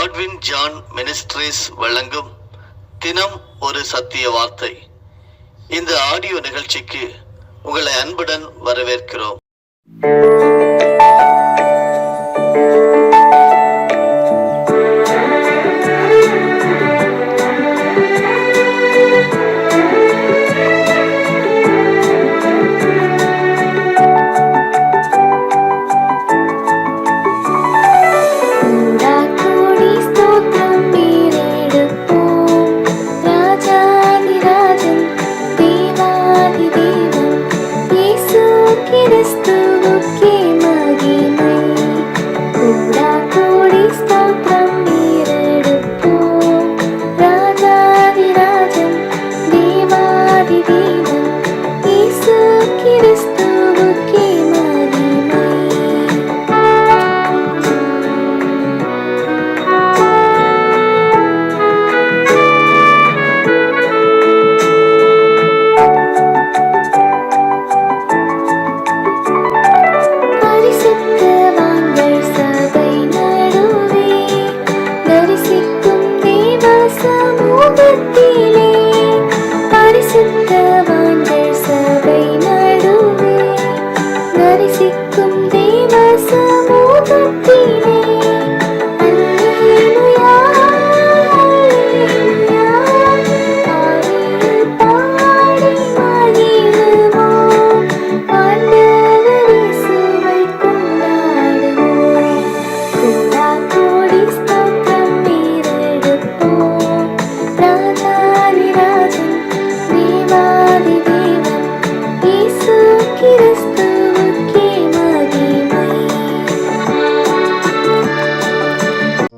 Godwin John ministries வழங்கும் தினம் ஒரு சத்திய வார்த்தை. இந்த ஆடியோ நிகழ்ச்சிக்கு உங்களை அன்புடன் வரவேற்கிறோம்.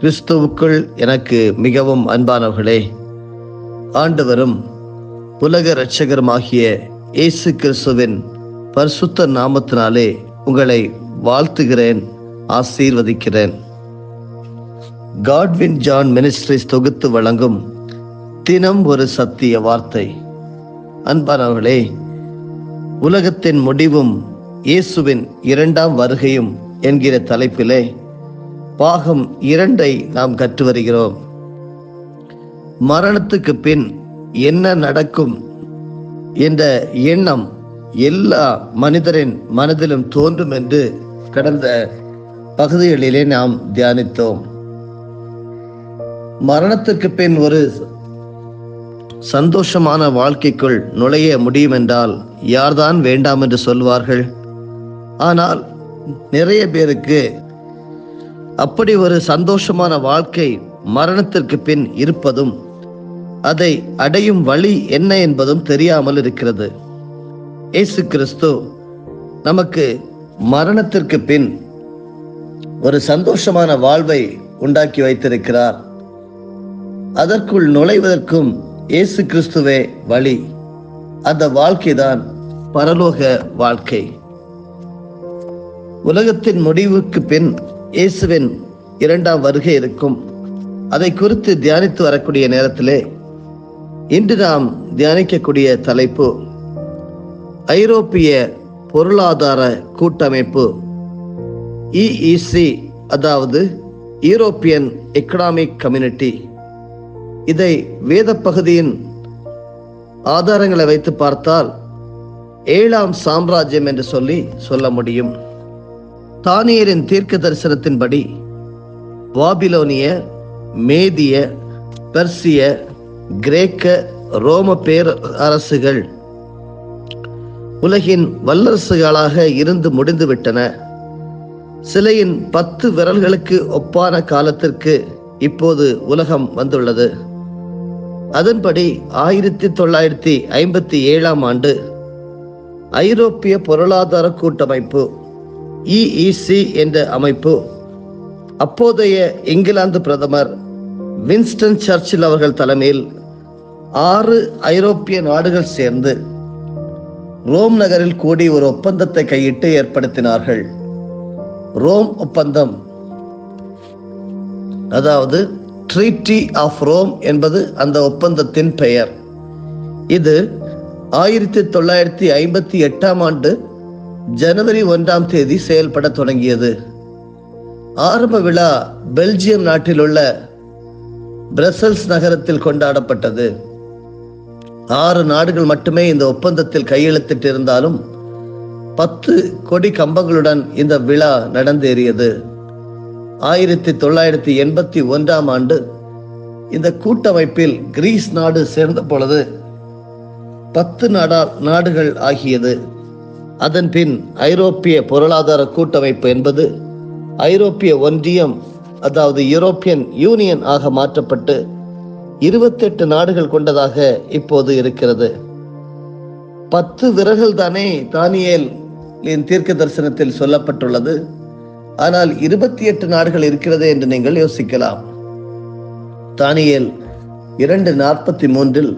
கிறிஸ்துவுக்குள் எனக்கு மிகவும் அன்பானவர்களே, ஆண்டவரும் உலக இரட்சகருமாகிய இயேசு கிறிஸ்துவின் பரிசுத்த நாமத்தினாலே உங்களை வாழ்த்துகிறேன், ஆசீர்வதிக்கிறேன். காட்வின் ஜான் மினிஸ்ட்ரீஸ் தொகுத்து வழங்கும் தினம் ஒரு சத்திய வார்த்தை. அன்பானவர்களே, உலகத்தின் முடிவும் இயேசுவின் இரண்டாம் வருகையும் என்கிற தலைப்பிலே பாகம் 2 நாம் கற்று வருகிறோம். மரணத்துக்கு பின் என்ன நடக்கும் என்ற எண்ணம் எல்லா மனிதரின் மனதிலும் தோன்றும் என்று கடந்த பகுதிகளிலே நாம் தியானித்தோம். மரணத்துக்கு பின் ஒரு சந்தோஷமான வாழ்க்கைக்குள் நுழைய முடியும் என்றால் யார்தான் வேண்டாம் என்று சொல்வார்கள்? ஆனால் நிறைய பேருக்கு அப்படி ஒரு சந்தோஷமான வாழ்க்கை மரணத்திற்கு பின் இருப்பதும் அதை அடையும் வழி என்ன என்பதும் தெரியாமல் இருக்கிறது. இயேசு கிறிஸ்து நமக்கு மரணத்திற்கு பின் ஒரு சந்தோஷமான வாழ்வை உண்டாக்கி வைத்திருக்கிறார். அதற்குள் நுழைவதற்கும் இயேசு கிறிஸ்துவே வழி. அந்த வாழ்க்கைதான் பரலோக வாழ்க்கை. உலகத்தின் முடிவுக்கு பின் இயேசுவின் இரண்டாம் வருகை இருக்கும். அதை குறித்து தியானித்து வரக்கூடிய நேரத்திலே இன்று நாம் தியானிக்கக்கூடிய தலைப்பு ஐரோப்பிய பொருளாதார கூட்டமைப்பு, EEC, அதாவது யூரோப்பியன் எக்கனாமிக் கம்யூனிட்டி. இதை வேத பகுதியின் ஆதாரங்களை வைத்து பார்த்தால் 7ஆம் சாம்ராஜ்யம் என்று சொல்ல முடியும். தானியேலின் தீர்க்க தரிசனத்தின்படி பாபிலோனிய, மேதிய, பெர்சிய, கிரேக்க, ரோம பேரரசுகள் உலகின் வல்லரசுகளாக இருந்து முடிந்துவிட்டன. சிலையின் 10 விரல்களுக்கு ஒப்பான காலத்திற்கு இப்போது உலகம் வந்துள்ளது. அதன்படி 1957ஆம் ஆண்டு ஐரோப்பிய பொருளாதார கூட்டமைப்பு EEC என்ற அமைப்பு அப்போதைய இங்கிலாந்து பிரதமர் வின்ஸ்டன் சர்ச்சில் அவர்கள் தலைமையில் 6 ஐரோப்பிய நாடுகள் சேர்ந்து ரோம் நகரில் கூடி ஒரு ஒப்பந்தத்தை கையிட்டு ஏற்படுத்தினார்கள். ரோம் ஒப்பந்தம், அதாவது ட்ரீட்டி ஆஃப் ரோம் என்பது அந்த ஒப்பந்தத்தின் பெயர். இது 1958ஆம் ஆண்டு ஜனவரி 1ஆம் தேதி செயல்பட தொடங்கியது. ஆரம்ப விழா பெல்ஜியம் நாட்டில் உள்ள பிரசல்ஸ் நகரத்தில் கொண்டாடப்பட்டது. 6 நாடுகள் மட்டுமே இந்த ஒப்பந்தத்தில் கையெழுத்திட்டிருந்தாலும் 10 கொடி கம்பங்களுடன் இந்த விழா நடந்தேறியது. 1981 ஆண்டு இந்த கூட்டமைப்பில் கிரீஸ் நாடு சேர்ந்த பொழுது 10 நாடுகள் ஆகியது. அதன் பின் ஐரோப்பிய பொருளாதார கூட்டமைப்பு என்பது ஐரோப்பிய ஒன்றியம், அதாவது யூரோப்பியன் யூனியன் ஆக மாற்றப்பட்டு 28 நாடுகள் கொண்டதாக இப்போது இருக்கிறது. 10 விரல்கள் தானே தானியேலின் தீர்க்க தரிசனத்தில் சொல்லப்பட்டுள்ளது. ஆனால் 28 நாடுகள் இருக்கிறது என்று நீங்கள் யோசிக்கலாம். தானியேல் 2:43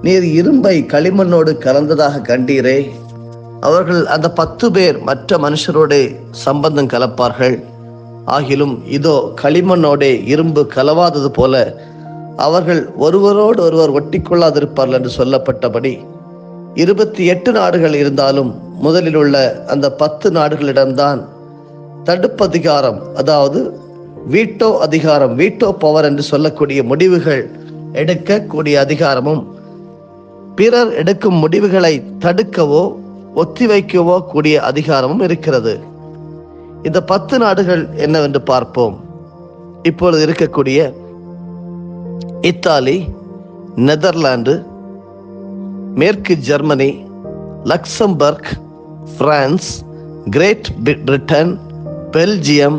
நீர் இரும்பை களிமண்ணோடு கலந்ததாக கண்டீரே, அவர்கள் அந்த 10 பேர் மற்ற மனுஷரோடு சம்பந்தம் கலப்பார்கள், ஆகிலும் இதோ களிமண்ணோடே இரும்பு கலவாதது போல அவர்கள் ஒருவரோடு ஒருவர் ஒட்டிக்கொள்ளாதிருப்பார்கள் என்று சொல்லப்பட்டபடி 28 நாடுகள் இருந்தாலும் முதலில் உள்ள அந்த 10 நாடுகளிடம்தான் தடுப்பு அதிகாரம், அதாவது வீட்டோ அதிகாரம், வீட்டோ பவர் என்று சொல்லக்கூடிய முடிவுகள் எடுக்கக்கூடிய அதிகாரமும், பிறர் எடுக்கும் முடிவுகளை தடுக்கவோ ஒத்திவைக்கவோ கூடிய அதிகாரமும் இருக்கிறது. இந்த 10 நாடுகள் என்னவென்று பார்ப்போம். இப்பொழுது இருக்கக்கூடிய இத்தாலி, நெதர்லாந்து, மேற்கு Germany, Luxembourg, France, Great Britain, Belgium,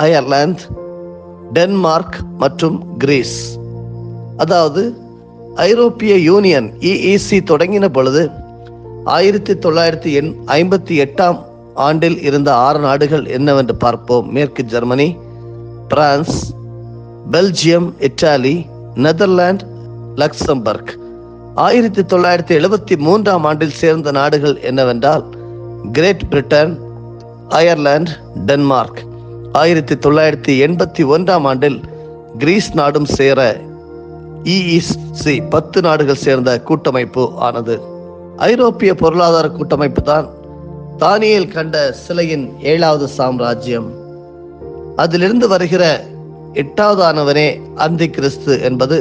Ireland, Denmark மற்றும் கிரீஸ். அதாவது ஐரோப்பிய யூனியன் EEC தொடங்கின பொழுது 1958 ஆண்டில் இருந்த 6 நாடுகள் என்னவென்று பார்ப்போம். மேற்கு Germany, France, Belgium, Italy, Netherlands, Luxembourg. 1973 ஆண்டில் சேர்ந்த நாடுகள் என்னவென்றால் கிரேட் பிரிட்டன், அயர்லாந்து, டென்மார்க். 1981 ஆண்டில் கிரீஸ் நாடும் சேர EEC 10 நாடுகள் சேர்ந்த கூட்டமைப்பு ஆனது. ஐரோப்பிய பொருளாதார கூட்டமைப்பு தான் தானியேல் கண்ட சிலையின் 7வது சாம்ராஜ்யம். அதிலிருந்து வருகிற 8வது ஆனவனே அந்தி கிறிஸ்து என்பது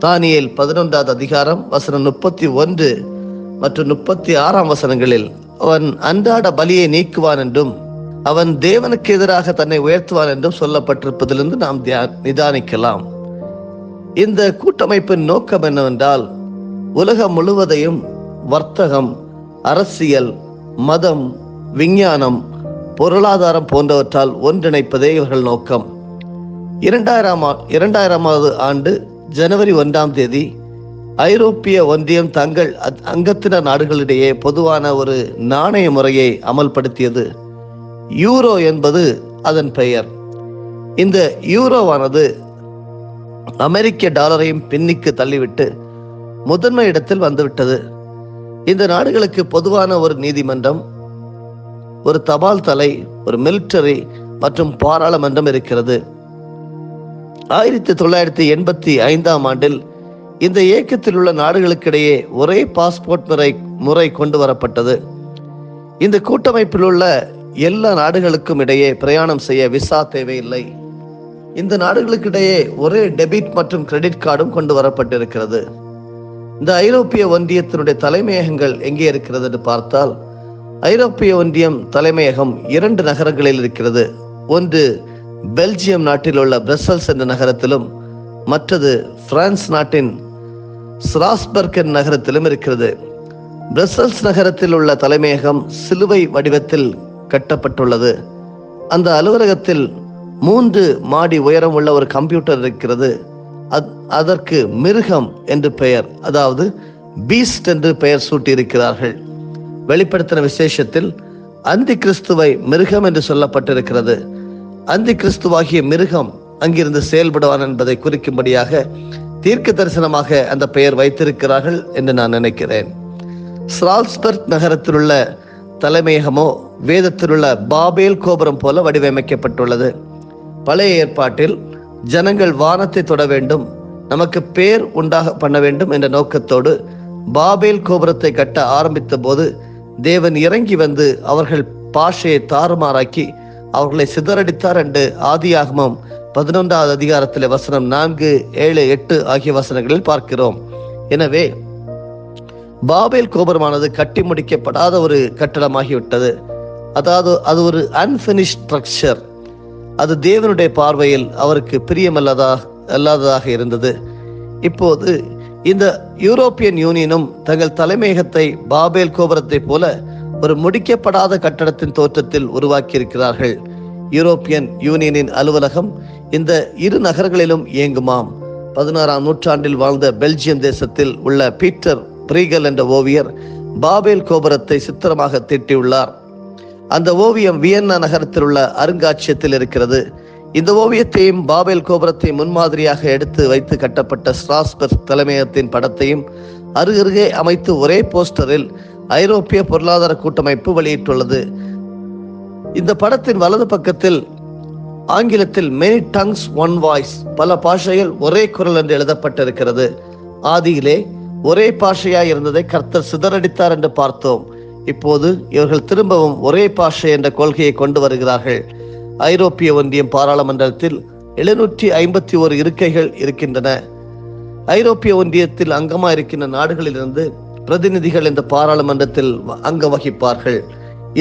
தானியேல் 11வது அதிகாரம் வசனம் 31 மற்றும் 36 வசனங்களில் அவன் அன்றாட பலியை நீக்குவான் என்றும் அவன் தேவனுக்கு எதிராக தன்னை உயர்த்துவான் என்றும் சொல்லப்பட்டிருப்பதிலிருந்து நாம் நிதானிக்கலாம். இந்த கூட்டமைப்பின் நோக்கம் என்னவென்றால் உலகம் முழுவதையும் வர்த்தகம், அரசியல், மதம், விஞ்ஞானம், பொருளாதாரம் போன்றவற்றால் ஒன்றிணைப்பதே இவர்கள் நோக்கம். 2000வது ஆண்டு ஜனவரி 1ஆம் தேதி ஐரோப்பிய ஒன்றியம் தங்கள் அங்கத்தினர் நாடுகளிடையே பொதுவான ஒரு நாணய முறையை அமல்படுத்தியது. யூரோ என்பது அதன் பெயர். இந்த யூரோவானது அமெரிக்க டாலரையும் பின்னிக்கு தள்ளிவிட்டு முதன்மை இடத்தில் வந்துவிட்டது. இந்த நாடுகளுக்கு பொதுவான ஒரு நீதிமன்றம், ஒரு தபால் தலை, ஒரு மிலிட்டரி மற்றும் பாராளுமன்றம் இருக்கிறது. 1985 ஆண்டில் இந்த இயக்கத்தில் உள்ள நாடுகளுக்கிடையே ஒரே பாஸ்போர்ட் முறை கொண்டு வரப்பட்டது. இந்த கூட்டமைப்பில் உள்ள எல்லா நாடுகளுக்கும் இடையே பிரயாணம் செய்ய விசா தேவையில்லை. இந்த நாடுகளுக்கிடையே ஒரே டெபிட் மற்றும் கிரெடிட் கார்டும் கொண்டு வரப்பட்டிருக்கிறது. இந்த ஐரோப்பிய ஒன்றியத்தினுடைய தலைமையகங்கள் எங்கே இருக்கிறது என்று பார்த்தால், ஐரோப்பிய ஒன்றியம் தலைமையகம் 2 நகரங்களில் இருக்கிறது. ஒன்று பெல்ஜியம் நாட்டில் உள்ள பிரசல்ஸ் என்ற நகரத்திலும், மற்றது பிரான்ஸ் நாட்டின் ஸ்ராஸ்பர்க் என்ற நகரத்திலும் இருக்கிறது. பிரசல்ஸ் நகரத்தில் உள்ள தலைமையகம் சிலுவை வடிவத்தில் கட்டப்பட்டுள்ளது. அந்த அலுவலகத்தில் 3 மாடி உயரம் உள்ள ஒரு கம்ப்யூட்டர் இருக்கிறது. அதற்கு மிருகம் என்று பெயர், அதாவது பீஸ்ட் என்று பெயர் சூட்டி இருக்கிறார்கள். வெளிப்படுத்தின விசேஷத்தில் அந்தி கிறிஸ்துவை மிருகம் என்று சொல்லப்பட்டிருக்கிறது. அந்தி கிறிஸ்துவாகிய மிருகம் அங்கிருந்து செயல்படுவான் என்பதை குறிக்கும்படியாக தீர்க்க தரிசனமாக அந்த பெயர் வைத்திருக்கிறார்கள் என்று நான் நினைக்கிறேன். ஸ்ராஸ்பர்க் நகரத்தில் உள்ள தலைமையகமோ வேதத்தில் உள்ள பாபேல் கோபுரம் போல வடிவமைக்கப்பட்டுள்ளது. பழைய ஏற்பாட்டில் ஜனங்கள் வானத்தை தொட வேண்டும், நமக்கு பேர் உண்டாக பண்ண வேண்டும் என்ற நோக்கத்தோடு பாபேல் கோபுரத்தை கட்ட ஆரம்பித்த போது தேவன் இறங்கி வந்து அவர்கள் பாஷையை தாறுமாறாக்கி அவர்களை சிதறடித்தார் என்று ஆதியாகமம் 11வது அதிகாரத்திலே வசனம் 4, 7, 8 ஆகிய வசனங்களில் பார்க்கிறோம். எனவே பாபேல் கோபுரமானது கட்டி முடிக்கப்படாத ஒரு கட்டடமாகிவிட்டது. அதாவது அது ஒரு அன்பினிஷ்ட் ஸ்ட்ரக்சர். அது தேவனுடைய பார்வையில் அவருக்கு பிரியமல்லாததாக இருந்தது. இப்போது இந்த யூரோப்பியன் யூனியனும் தங்கள் தலைமையகத்தை பாபேல் கோபுரத்தை போல ஒரு முடிக்கப்படாத கட்டடத்தின் தோற்றத்தில் உருவாக்கி இருக்கிறார்கள். யூரோப்பியன் யூனியனின் அலுவலகம் இந்த இரு நகரங்களிலும் இயங்குமாம். 16ஆம் நூற்றாண்டில் வாழ்ந்த பெல்ஜியம் தேசத்தில் உள்ள பீட்டர் பிரீகல் என்ற ஓவியர் பாபேல் கோபுரத்தை சித்திரமாக தீட்டியுள்ளார். அந்த ஓவியம் வியன்னா நகரத்தில் உள்ள அருங்காட்சியகத்தில் இருக்கிறது. இந்த ஓவியத்தையும் பாபேல் கோபுரத்தை முன்மாதிரியாக எடுத்து வைத்து கட்டப்பட்ட ஸ்ட்ராஸ்பர்க் தலைமையகத்தின் படத்தையும் அருகருகே அமைத்து ஒரே போஸ்டரில் ஐரோப்பிய பொருளாதார கூட்டமைப்பு வெளியிட்டுள்ளது. இந்த படத்தின் வலது பக்கத்தில் ஆங்கிலத்தில் many tongues one voice, பல பாஷைகள் ஒரே குரல் என்று எழுதப்பட்டிருக்கிறது. ஆதியிலே ஒரே பாஷையாய் இருந்ததை கர்த்தர் சிதறடித்தார் என்று பார்த்தோம். இப்போது இவர்கள் திரும்பவும் ஒரே பாஷை என்ற கொள்கையை கொண்டு வருகிறார்கள். ஐரோப்பிய ஒன்றியம் பாராளுமன்றத்தில் 751 இருக்கைகள் இருக்கின்றன. ஐரோப்பிய ஒன்றியத்தில் அங்கமாக இருக்கின்ற நாடுகளிலிருந்து பிரதிநிதிகள் இந்த பாராளுமன்றத்தில் அங்கம் வகிப்பார்கள்.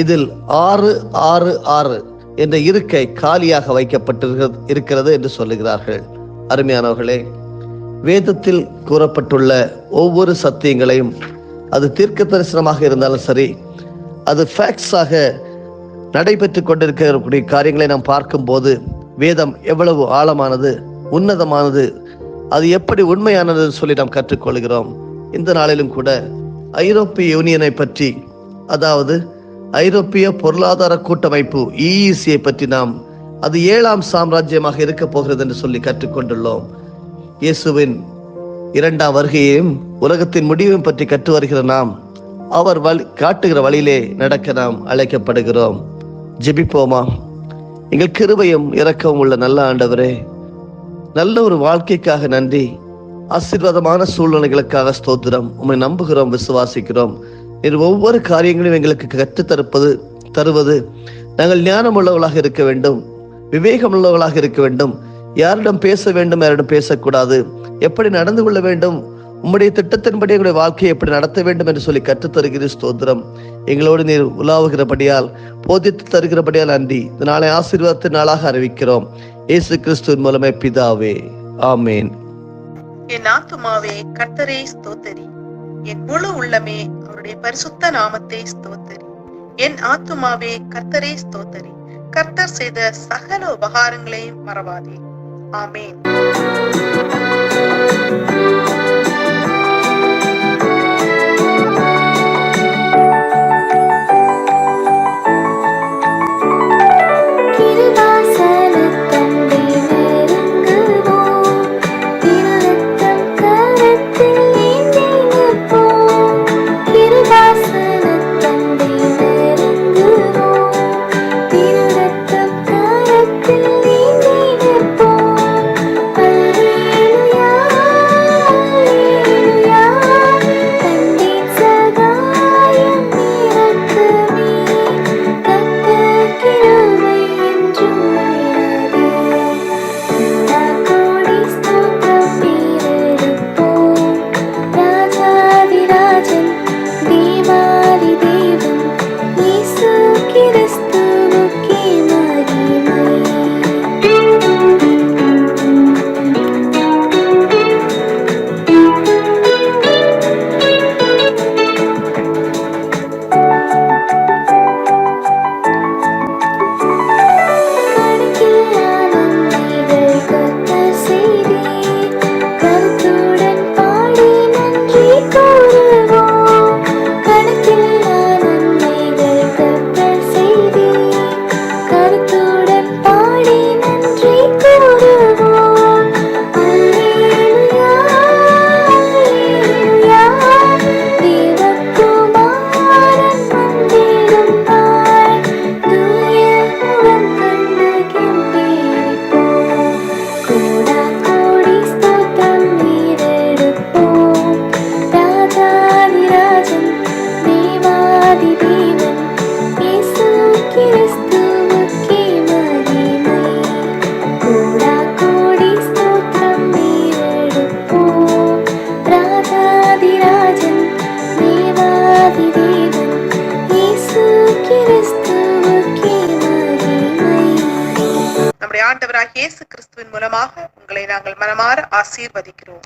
இதில் 666 என்ற இருக்கை காலியாக வைக்கப்பட்டிருக்கிறது என்று சொல்லுகிறார்கள். அருமையானவர்களே, வேதத்தில் கூறப்பட்டுள்ள ஒவ்வொரு சத்தியங்களையும், அது தீர்க்க தரிசனமாக இருந்தாலும் சரி, அது ஃபேக்ட்ஸாக நடைபெற்று கொண்டிருக்கக்கூடிய காரியங்களை நாம் பார்க்கும்போது வேதம் எவ்வளவு ஆழமானது, உன்னதமானது, அது எப்படி உண்மையானது சொல்லி நாம் கற்றுக்கொள்கிறோம். இந்த நாளிலும் கூட ஐரோப்பிய யூனியனை பற்றி, அதாவது ஐரோப்பிய பொருளாதார கூட்டமைப்பு EEC பற்றி நாம், அது 7ஆம் சாம்ராஜ்யமாக இருக்க போகிறது என்று சொல்லி கற்றுக்கொண்டுள்ளோம். இயேசுவின் 2ஆம் வருகையையும் உலகத்தின் முடிவையும் பற்றி கற்று வருகிற நாம், அவர் காட்டுகிற வழியிலே நடக்க நாம் அழைக்கப்படுகிறோம். ஜெபிப்போமா? எங்கள் கிருபையும் இரக்கமும் உள்ள நல்ல ஆண்டவரே, நல்ல ஒரு வாழ்க்கைக்காக நன்றி. ஆசீர்வாதமான சூழ்நிலைகளுக்காக ஸ்தோத்திரம். உம்மை நம்புகிறோம், விசுவாசிக்கிறோம். நீர் ஒவ்வொரு காரியங்களையும் எங்களுக்கு தருவது நாங்கள் ஞானம் உள்ளவர்களாக இருக்க வேண்டும், விவேகம் உள்ளவர்களாக இருக்க வேண்டும். யாரிடம் பேச வேண்டும், யாரிடம் பேசக்கூடாது, எப்படி நடந்து கொள்ள வேண்டும், உம்முடைய திட்டத்தின்படி எங்களுடைய வாழ்க்கையை எப்படி நடத்த வேண்டும் என்று சொல்லி கற்றுத் தருகிற ஸ்தோத்திரம். எங்களோடு நீர் உலாவுகிறபடியால், போதித்து தருகிறபடியால் நன்றி. இந்த நாளை ஆசீர்வாதத்தின் நாளாக அறிவிக்கிறோம். இயேசு கிறிஸ்துவின் மூலமே பிதாவே, ஆமேன். என் ஆத்துமாவே கர்த்தரை ஸ்தோத்தரி, என் முழு உள்ளமே அவருடைய பரிசுத்த நாமத்தை ஸ்தோத்தரி. என் ஆத்துமாவே கர்த்தரை ஸ்தோத்தரி, கர்த்தர் செய்த சகல உபகாரங்களையும் மறவாதே. ஆமேன். நம்முடைய ஆண்டவராகிய இயேசு கிறிஸ்துவின் மூலமாக உங்களை நாங்கள் மனமாற ஆசீர்வதிக்கிறோம்.